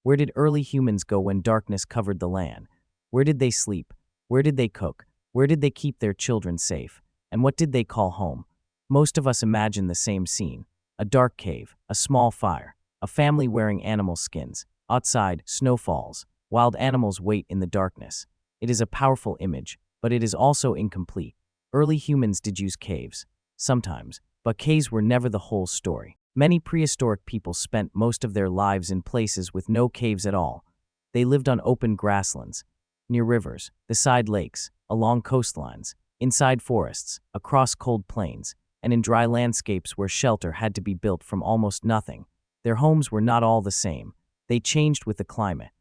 Where did early humans go when darkness covered the land? Where did they sleep? Where did they cook? Where did they keep their children safe? And what did they call home? Most of us imagine the same scene: a dark cave, a small fire, a family wearing animal skins. Outside, snow falls. Wild animals wait in the darkness. It is a powerful image, but it is also incomplete. Early humans did use caves, sometimes, but caves were never the whole story. Many prehistoric people spent most of their lives in places with no caves at all. They lived on open grasslands, near rivers, beside lakes, along coastlines, inside forests, across cold plains, and in dry landscapes where shelter had to be built from almost nothing. Their homes were not all the same. They changed with the climate.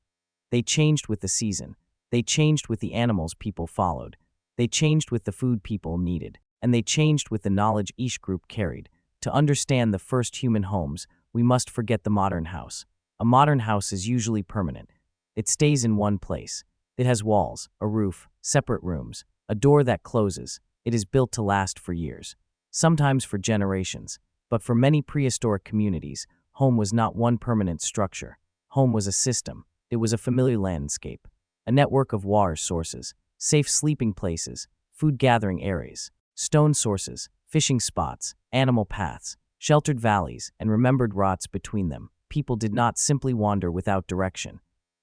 They changed with the season. They changed with the animals people followed. They changed with the food people needed. And they changed with the knowledge each group carried. To understand the first human homes, we must forget the modern house. A modern house is usually permanent. It stays in one place. It has walls, a roof, separate rooms, a door that closes. It is built to last for years, sometimes for generations. But for many prehistoric communities, home was not one permanent structure. Home was a system. It was a familiar landscape, a network of water sources, safe sleeping places, food gathering areas, stone sources, fishing spots, animal paths, sheltered valleys, and remembered routes between them. People did not simply wander without direction.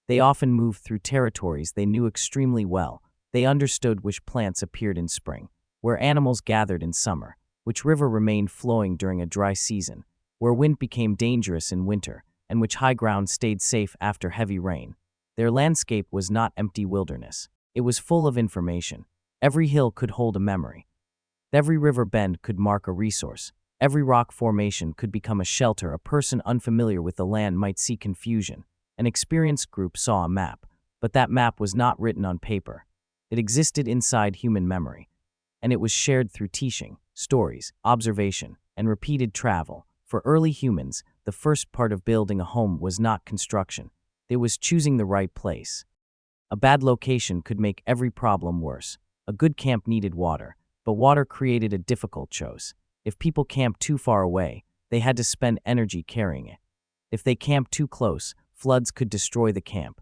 They often moved through territories they knew extremely well. They understood which plants appeared in spring, where animals gathered in summer, which river remained flowing during a dry season, where wind became dangerous in winter, and which high ground stayed safe after heavy rain. Their landscape was not empty wilderness. It was full of information. Every hill could hold a memory. Every river bend could mark a resource. Every rock formation could become a shelter. A person unfamiliar with the land might see confusion. An experienced group saw a map, but that map was not written on paper. It existed inside human memory, and it was shared through teaching, stories, observation, and repeated travel. For early humans, the first part of building a home was not construction. It was choosing the right place. A bad location could make every problem worse. A good camp needed water, but water created a difficult choice. If people camped too far away, they had to spend energy carrying it. If they camped too close, floods could destroy the camp.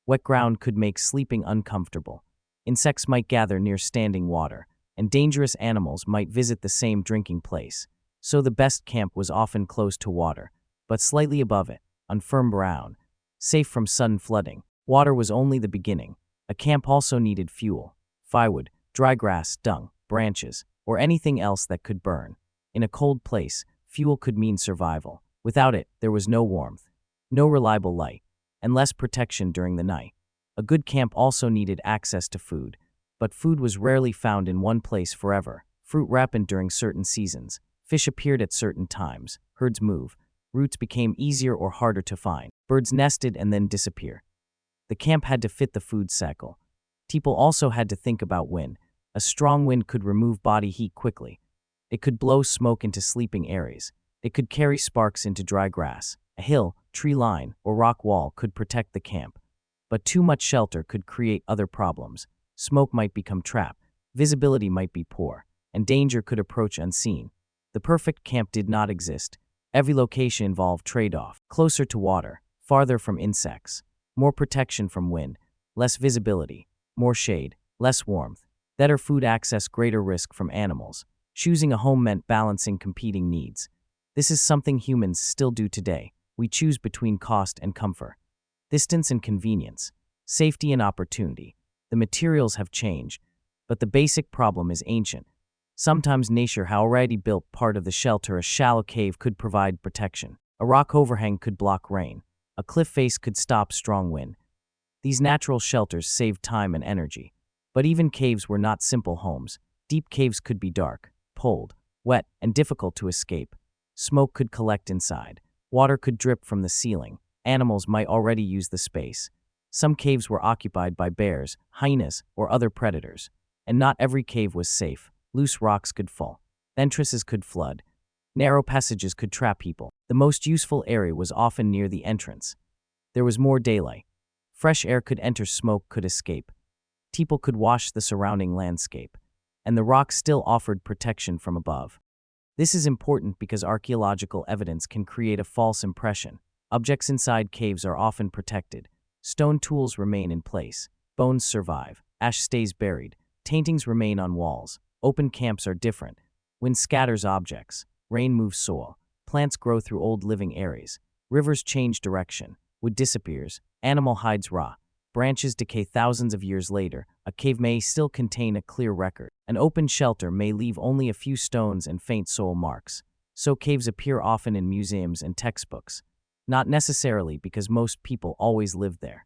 Wet ground could make sleeping uncomfortable. Insects might gather near standing water, and dangerous animals might visit the same drinking place. So the best camp was often close to water, but slightly above it, on firm ground, safe from sudden flooding. Water was only the beginning. A camp also needed fuel, firewood, dry grass, dung, branches, or anything else that could burn. In a cold place, fuel could mean survival. Without it, there was no warmth, no reliable light, and less protection during the night. A good camp also needed access to food, but food was rarely found in one place forever. Fruit ripened during certain seasons. Fish appeared at certain times. Herds moved. Routes became easier or harder to find. Birds nested and then disappear. The camp had to fit the food cycle. People also had to think about wind. A strong wind could remove body heat quickly. It could blow smoke into sleeping areas. It could carry sparks into dry grass. A hill, tree line, or rock wall could protect the camp. But too much shelter could create other problems. Smoke might become trapped, visibility might be poor, and danger could approach unseen. The perfect camp did not exist. Every location involved trade-off: closer to water, farther from insects, more protection from wind, less visibility, more shade, less warmth, better food access, greater risk from animals. Choosing a home meant balancing competing needs. This is something humans still do today. We choose between cost and comfort, distance and convenience, safety and opportunity. The materials have changed, but the basic problem is ancient. Sometimes nature had already built part of the shelter. A shallow cave could provide protection. A rock overhang could block rain. A cliff face could stop strong wind. These natural shelters saved time and energy. But even caves were not simple homes. Deep caves could be dark, cold, wet, and difficult to escape. Smoke could collect inside. Water could drip from the ceiling. Animals might already use the space. Some caves were occupied by bears, hyenas, or other predators. And not every cave was safe. Loose rocks could fall. Entrances could flood. Narrow passages could trap people. The most useful area was often near the entrance. There was more daylight. Fresh air could enter, smoke could escape. People could wash the surrounding landscape. And the rocks still offered protection from above. This is important because archaeological evidence can create a false impression. Objects inside caves are often protected. Stone tools remain in place. Bones survive. Ash stays buried. Taintings remain on walls. Open camps are different. Wind scatters objects. Rain moves soil. Plants grow through old living areas. Rivers change direction. Wood disappears. Animal hides rot. Branches decay thousands of years later. A cave may still contain a clear record. An open shelter may leave only a few stones and faint soil marks. So caves appear often in museums and textbooks. Not necessarily because most people always lived there,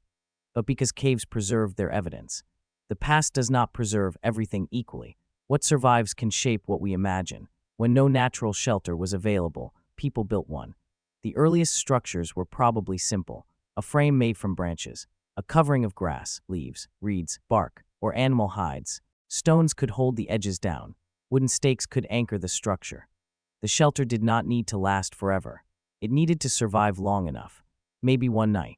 but because caves preserve their evidence. The past does not preserve everything equally. What survives can shape what we imagine. When no natural shelter was available, people built one. The earliest structures were probably simple: a frame made from branches, a covering of grass, leaves, reeds, bark, or animal hides. Stones could hold the edges down. Wooden stakes could anchor the structure. The shelter did not need to last forever. It needed to survive long enough. Maybe one night.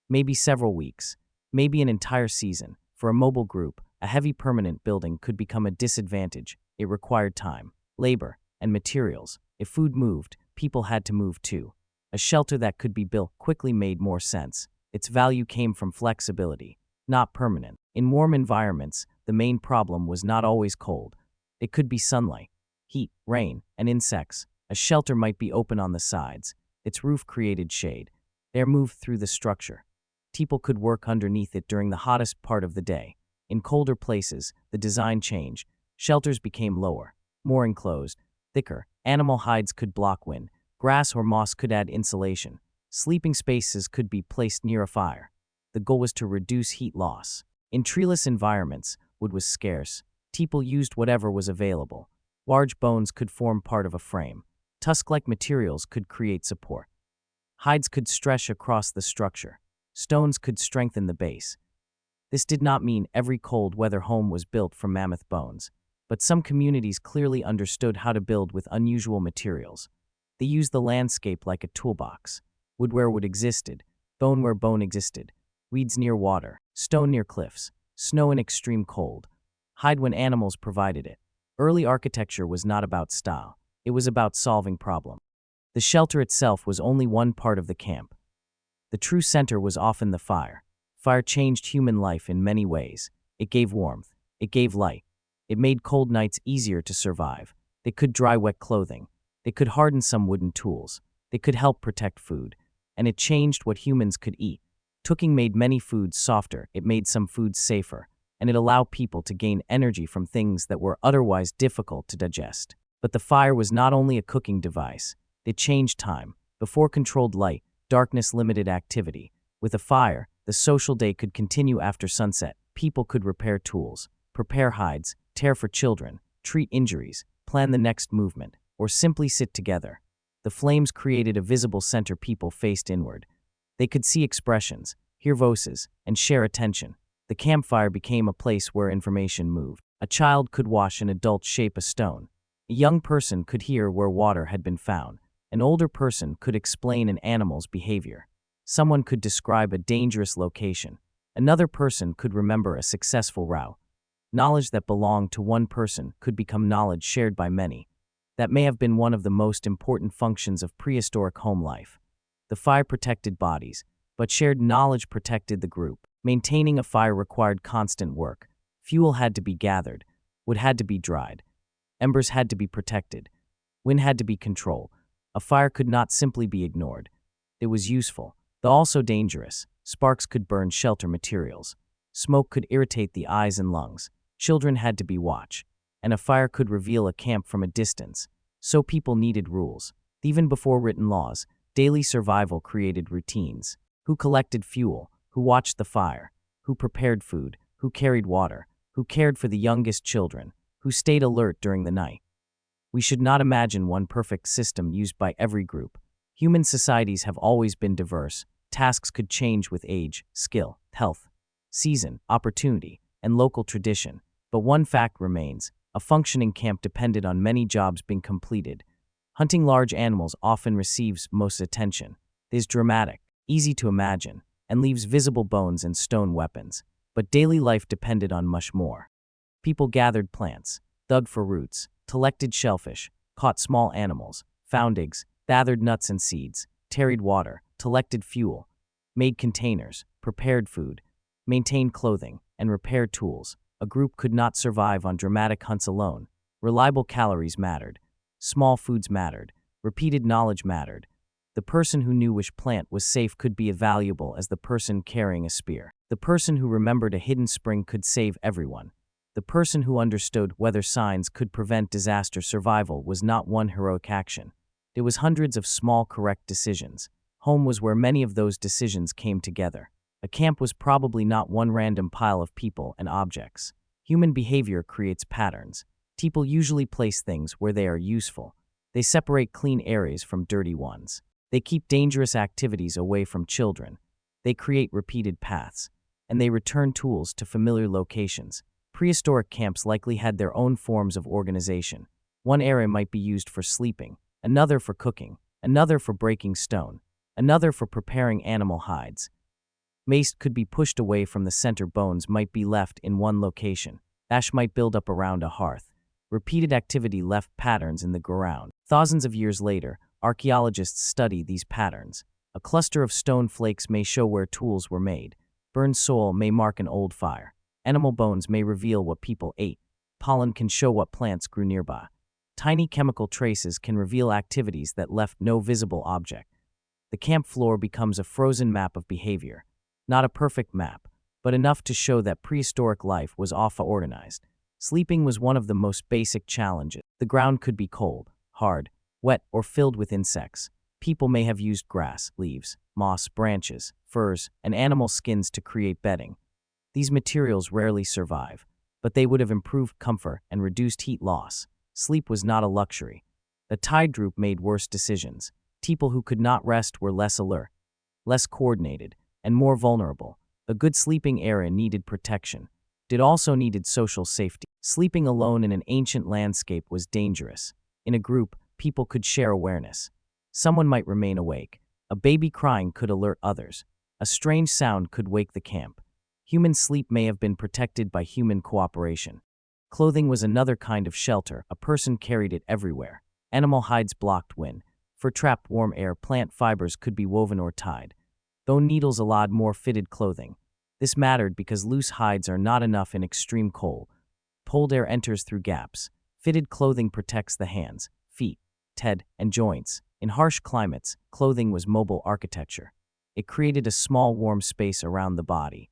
Maybe several weeks. Maybe an entire season. For a mobile group, a heavy permanent building could become a disadvantage. It required time, labor, and materials. If food moved, people had to move too. A shelter that could be built quickly made more sense. Its value came from flexibility, not permanence. In warm environments, the main problem was not always cold. It could be sunlight, heat, rain, and insects. A shelter might be open on the sides. Its roof created shade. Air moved through the structure. People could work underneath it during the hottest part of the day. In colder places, the design changed. Shelters became lower, more enclosed, thicker. Animal hides could block wind. Grass or moss could add insulation. Sleeping spaces could be placed near a fire. The goal was to reduce heat loss. In treeless environments, wood was scarce. People used whatever was available. Large bones could form part of a frame. Tusk-like materials could create support. Hides could stretch across the structure. Stones could strengthen the base. This did not mean every cold weather home was built from mammoth bones, but some communities clearly understood how to build with unusual materials. They used the landscape like a toolbox. Wood where wood existed, bone where bone existed, weeds near water, stone near cliffs, snow in extreme cold, hide when animals provided it. Early architecture was not about style. It was about solving problems. The shelter itself was only one part of the camp. The true center was often the fire. Fire changed human life in many ways. It gave warmth. It gave light. It made cold nights easier to survive. They could dry wet clothing. They could harden some wooden tools. They could help protect food. And it changed what humans could eat. Cooking made many foods softer. It made some foods safer. And it allowed people to gain energy from things that were otherwise difficult to digest. But the fire was not only a cooking device. It changed time. Before controlled light, darkness limited activity. With a fire, the social day could continue after sunset. People could repair tools, prepare hides, care for children, treat injuries, plan the next movement, or simply sit together. The flames created a visible center. People faced inward. They could see expressions, hear voices, and share attention. The campfire became a place where information moved. A child could watch an adult shape a stone. A young person could hear where water had been found. An older person could explain an animal's behavior. Someone could describe a dangerous location. Another person could remember a successful route. Knowledge that belonged to one person could become knowledge shared by many. That may have been one of the most important functions of prehistoric home life. The fire protected bodies, but shared knowledge protected the group. Maintaining a fire required constant work. Fuel had to be gathered. Wood had to be dried. Embers had to be protected. Wind had to be controlled. A fire could not simply be ignored. It was useful, though also dangerous. Sparks could burn shelter materials. Smoke could irritate the eyes and lungs. Children had to be watched. And a fire could reveal a camp from a distance. So people needed rules. Even before written laws, daily survival created routines. Who collected fuel? Who watched the fire? Who prepared food? Who carried water? Who cared for the youngest children? Who stayed alert during the night? We should not imagine one perfect system used by every group. Human societies have always been diverse. Tasks could change with age, skill, health, season, opportunity, and local tradition. But one fact remains: a functioning camp depended on many jobs being completed. Hunting large animals often receives most attention. It is dramatic, easy to imagine, and leaves visible bones and stone weapons. But daily life depended on much more. People gathered plants, dug for roots, collected shellfish, caught small animals, found eggs, gathered nuts and seeds, carried water, collected fuel, made containers, prepared food, maintained clothing, and repaired tools. A group could not survive on dramatic hunts alone. Reliable calories mattered. Small foods mattered. Repeated knowledge mattered. The person who knew which plant was safe could be as valuable as the person carrying a spear. The person who remembered a hidden spring could save everyone. The person who understood weather signs could prevent disaster. Survival was not one heroic action. It was hundreds of small, correct decisions. Home was where many of those decisions came together. A camp was probably not one random pile of people and objects. Human behavior creates patterns. People usually place things where they are useful. They separate clean areas from dirty ones. They keep dangerous activities away from children. They create repeated paths. And they return tools to familiar locations. Prehistoric camps likely had their own forms of organization. One area might be used for sleeping, another for cooking, another for breaking stone, another for preparing animal hides. Waste could be pushed away from the center. Bones might be left in one location. Ash might build up around a hearth. Repeated activity left patterns in the ground. Thousands of years later, archaeologists study these patterns. A cluster of stone flakes may show where tools were made. Burned soil may mark an old fire. Animal bones may reveal what people ate. Pollen can show what plants grew nearby. Tiny chemical traces can reveal activities that left no visible object. The camp floor becomes a frozen map of behavior. Not a perfect map, but enough to show that prehistoric life was often organized. Sleeping was one of the most basic challenges. The ground could be cold, hard, wet, or filled with insects. People may have used grass, leaves, moss, branches, furs, and animal skins to create bedding. These materials rarely survive, but they would have improved comfort and reduced heat loss. Sleep was not a luxury. The tide group made worse decisions. People who could not rest were less alert, less coordinated, and more vulnerable. A good sleeping area needed protection. It also needed social safety. Sleeping alone in an ancient landscape was dangerous. In a group, people could share awareness. Someone might remain awake. A baby crying could alert others. A strange sound could wake the camp. Human sleep may have been protected by human cooperation. Clothing was another kind of shelter. A person carried it everywhere. Animal hides blocked wind. For trapped warm air, plant fibers could be woven or tied. Bone needles allowed more fitted clothing. This mattered because loose hides are not enough in extreme cold. Cold air enters through gaps. Fitted clothing protects the hands, feet, head, and joints. In harsh climates, clothing was mobile architecture. It created a small warm space around the body.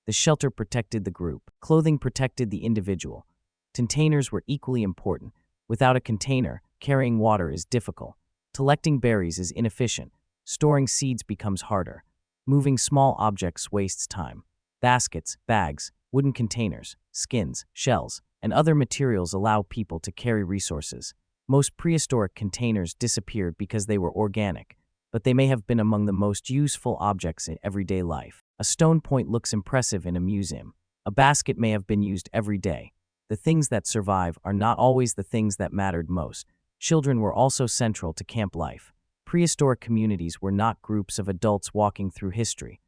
The shelter protected the group. Clothing protected the individual. Containers were equally important. Without a container, carrying water is difficult. Collecting berries is inefficient. Storing seeds becomes harder. Moving small objects wastes time. Baskets, bags, wooden containers, skins, shells, and other materials allow people to carry resources. Most prehistoric containers disappeared because they were organic, but they may have been among the most useful objects in everyday life. A stone point looks impressive in a museum. A basket may have been used every day. The things that survive are not always the things that mattered most. Children were also central to camp life. Prehistoric communities were not groups of adults walking through history.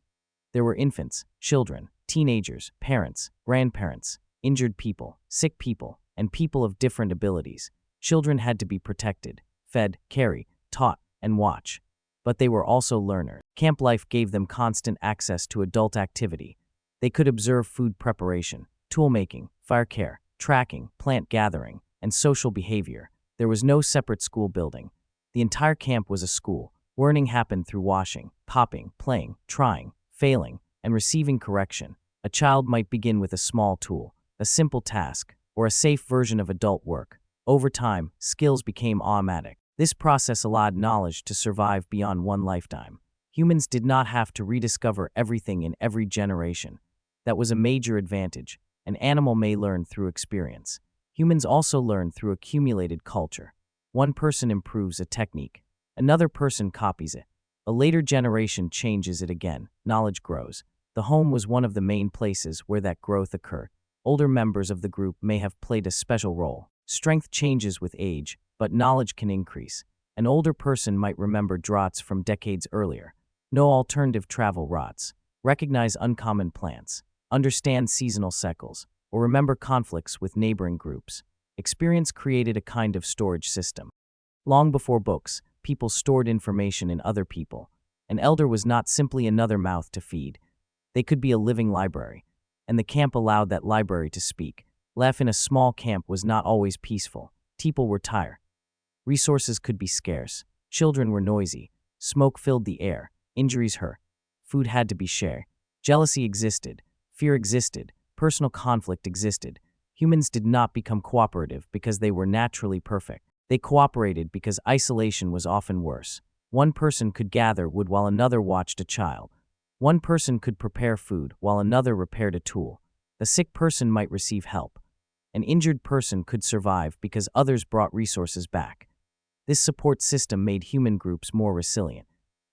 There were infants, children, teenagers, parents, grandparents, injured people, sick people, and people of different abilities. Children had to be protected, fed, carried, taught, and watched. But they were also learners. Camp life gave them constant access to adult activity. They could observe food preparation, tool making, fire care, tracking, plant gathering, and social behavior. There was no separate school building. The entire camp was a school. Learning happened through watching, popping, playing, trying, failing, and receiving correction. A child might begin with a small tool, a simple task, or a safe version of adult work. Over time, skills became automatic. This process allowed knowledge to survive beyond one lifetime. Humans did not have to rediscover everything in every generation. That was a major advantage. An animal may learn through experience. Humans also learn through accumulated culture. One person improves a technique. Another person copies it. A later generation changes it again. Knowledge grows. The home was one of the main places where that growth occurred. Older members of the group may have played a special role. Strength changes with age, but knowledge can increase. An older person might remember droughts from decades earlier. Know alternative travel routes. Recognize uncommon plants. Understand seasonal cycles. Or remember conflicts with neighboring groups. Experience created a kind of storage system. Long before books, people stored information in other people. An elder was not simply another mouth to feed. They could be a living library, and the camp allowed that library to speak. Life in a small camp was not always peaceful. People were tired. Resources could be scarce. Children were noisy. Smoke filled the air. Injuries hurt. Food had to be shared. Jealousy existed. Fear existed. Personal conflict existed. Humans did not become cooperative because they were naturally perfect. They cooperated because isolation was often worse. One person could gather wood while another watched a child. One person could prepare food while another repaired a tool. A sick person might receive help. An injured person could survive because others brought resources back. This support system made human groups more resilient.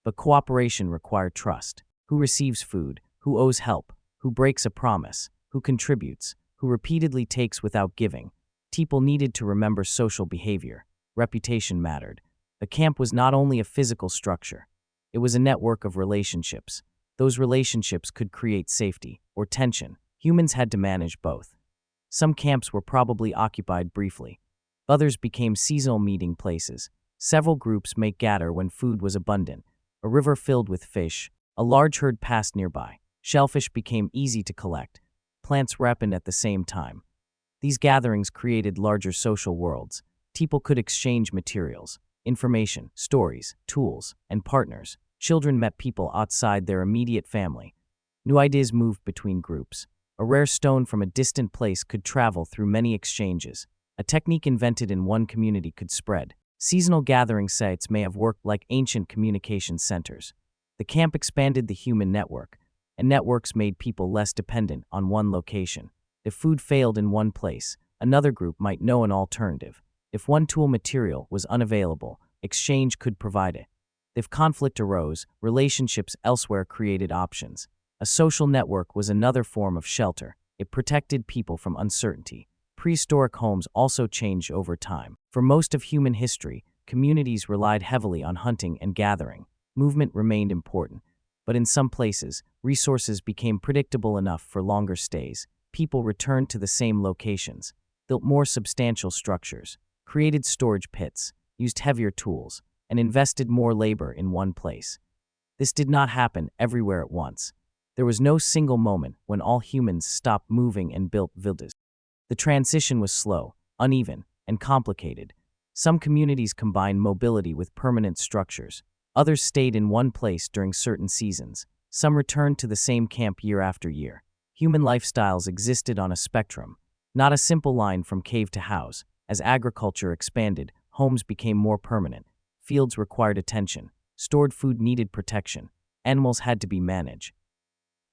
But cooperation required trust. Who receives food? Who owes help? Who breaks a promise? Who contributes? Who repeatedly takes without giving? People needed to remember social behavior. Reputation mattered. The camp was not only a physical structure. It was a network of relationships. Those relationships could create safety or tension. Humans had to manage both. Some camps were probably occupied briefly. Others became seasonal meeting places. Several groups may gather when food was abundant. A river filled with fish. A large herd passed nearby. Shellfish became easy to collect. Plants ripened at the same time. These gatherings created larger social worlds. People could exchange materials, information, stories, tools, and partners. Children met people outside their immediate family. New ideas moved between groups. A rare stone from a distant place could travel through many exchanges. A technique invented in one community could spread. Seasonal gathering sites may have worked like ancient communication centers. The camp expanded the human network, and networks made people less dependent on one location. If food failed in one place, another group might know an alternative. If one tool material was unavailable, exchange could provide it. If conflict arose, relationships elsewhere created options. A social network was another form of shelter. It protected people from uncertainty. Prehistoric homes also changed over time. For most of human history, communities relied heavily on hunting and gathering. Movement remained important, but in some places, resources became predictable enough for longer stays. People returned to the same locations, built more substantial structures, created storage pits, used heavier tools, and invested more labor in one place. This did not happen everywhere at once. There was no single moment when all humans stopped moving and built villas. The transition was slow, uneven, and complicated. Some communities combined mobility with permanent structures. Others stayed in one place during certain seasons. Some returned to the same camp year after year. Human lifestyles existed on a spectrum, not a simple line from cave to house. As agriculture expanded, homes became more permanent. Fields required attention. Stored food needed protection. Animals had to be managed.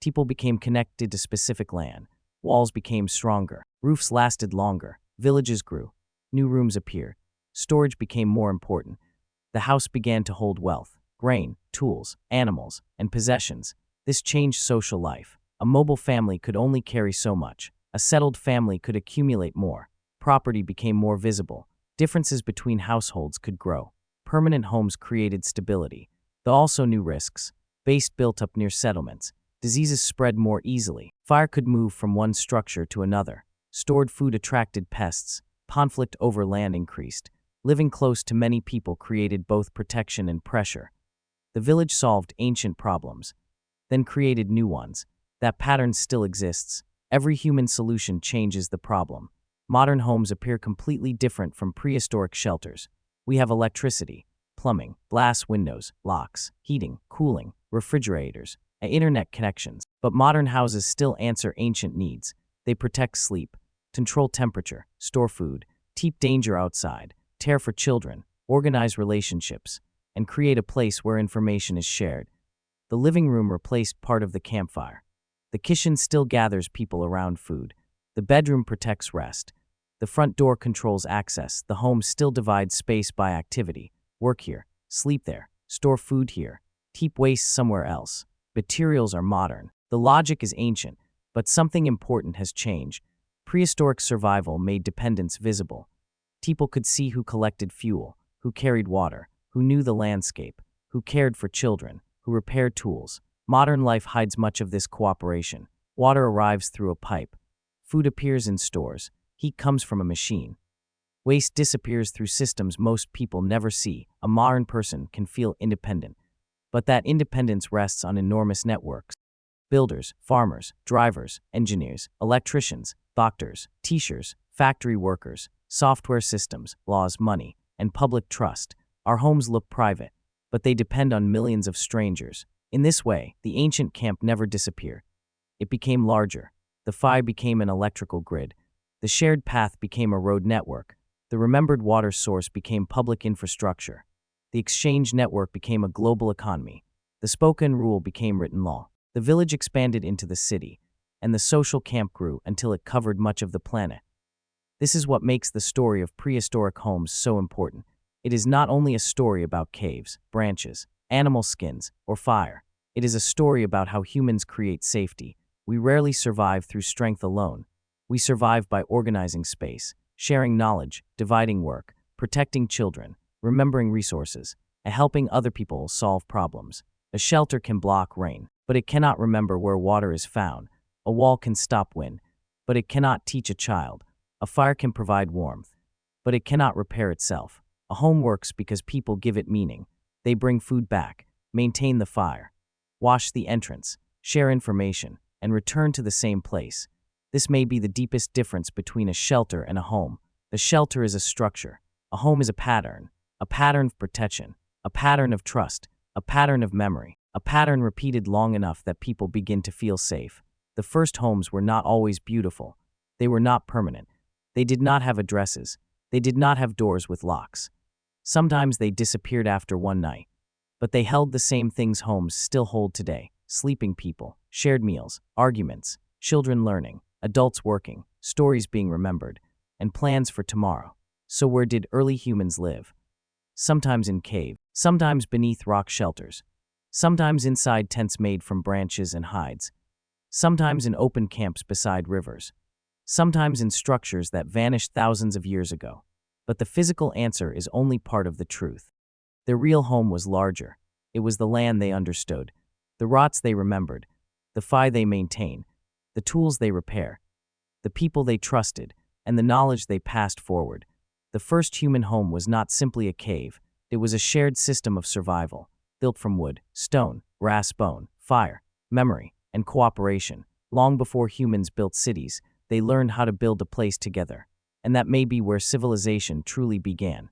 People became connected to specific land. Walls became stronger. Roofs lasted longer. Villages grew. New rooms appeared. Storage became more important. The house began to hold wealth, grain, tools, animals, and possessions. This changed social life. A mobile family could only carry so much. A settled family could accumulate more. Property became more visible. Differences between households could grow. Permanent homes created stability. Though also new risks. Waste built up near settlements. Diseases spread more easily. Fire could move from one structure to another. Stored food attracted pests. Conflict over land increased. Living close to many people created both protection and pressure. The village solved ancient problems, then created new ones. That pattern still exists. Every human solution changes the problem. Modern homes appear completely different from prehistoric shelters. We have electricity, plumbing, glass windows, locks, heating, cooling, refrigerators, and internet connections. But modern houses still answer ancient needs. They protect sleep, control temperature, store food, keep danger outside, care for children, organize relationships, and create a place where information is shared. The living room replaced part of the campfire. The kitchen still gathers people around food. The bedroom protects rest. The front door controls access. The home still divides space by activity. Work here, sleep there, store food here, keep waste somewhere else. Materials are modern. The logic is ancient, but something important has changed. Prehistoric survival made dependence visible. People could see who collected fuel, who carried water, who knew the landscape, who cared for children, who repaired tools. Modern life hides much of this cooperation. Water arrives through a pipe. Food appears in stores. Heat comes from a machine. Waste disappears through systems most people never see. A modern person can feel independent, But that independence rests on enormous networks. Builders, farmers, drivers, engineers, electricians, doctors, teachers, factory workers, software systems, laws, money, and public trust. Our homes look private, but they depend on millions of strangers. In this way, the ancient camp never disappeared. It became larger. The fire became an electrical grid. The shared path became a road network. The remembered water source became public infrastructure. The exchange network became a global economy. The spoken rule became written law. The village expanded into the city, and the social camp grew until it covered much of the planet. This is what makes the story of prehistoric homes so important. It is not only a story about caves, branches, animal skins, or fire. It is a story about how humans create safety. We rarely survive through strength alone. We survive by organizing space, sharing knowledge, dividing work, protecting children, remembering resources, and helping other people solve problems. A shelter can block rain, but it cannot remember where water is found. A wall can stop wind, but it cannot teach a child. A fire can provide warmth, but it cannot repair itself. A home works because people give it meaning. They bring food back, maintain the fire, wash the entrance, share information, and return to the same place. This may be the deepest difference between a shelter and a home. The shelter is a structure. A home is a pattern of protection, a pattern of trust, a pattern of memory, a pattern repeated long enough that people begin to feel safe. The first homes were not always beautiful. They were not permanent. They did not have addresses. They did not have doors with locks. Sometimes they disappeared after one night. But they held the same things homes still hold today: sleeping people, shared meals, arguments, children learning, adults working, stories being remembered, and plans for tomorrow. So where did early humans live? Sometimes in caves, sometimes beneath rock shelters, sometimes inside tents made from branches and hides, sometimes in open camps beside rivers, sometimes in structures that vanished thousands of years ago. But the physical answer is only part of the truth. Their real home was larger. It was the land they understood, the rots they remembered, the fire they maintained, the tools they repair, the people they trusted, and the knowledge they passed forward. The first human home was not simply a cave. It was a shared system of survival, built from wood, stone, grass, bone, fire, memory, and cooperation. Long before humans built cities, they learned how to build a place together. And that may be where civilization truly began.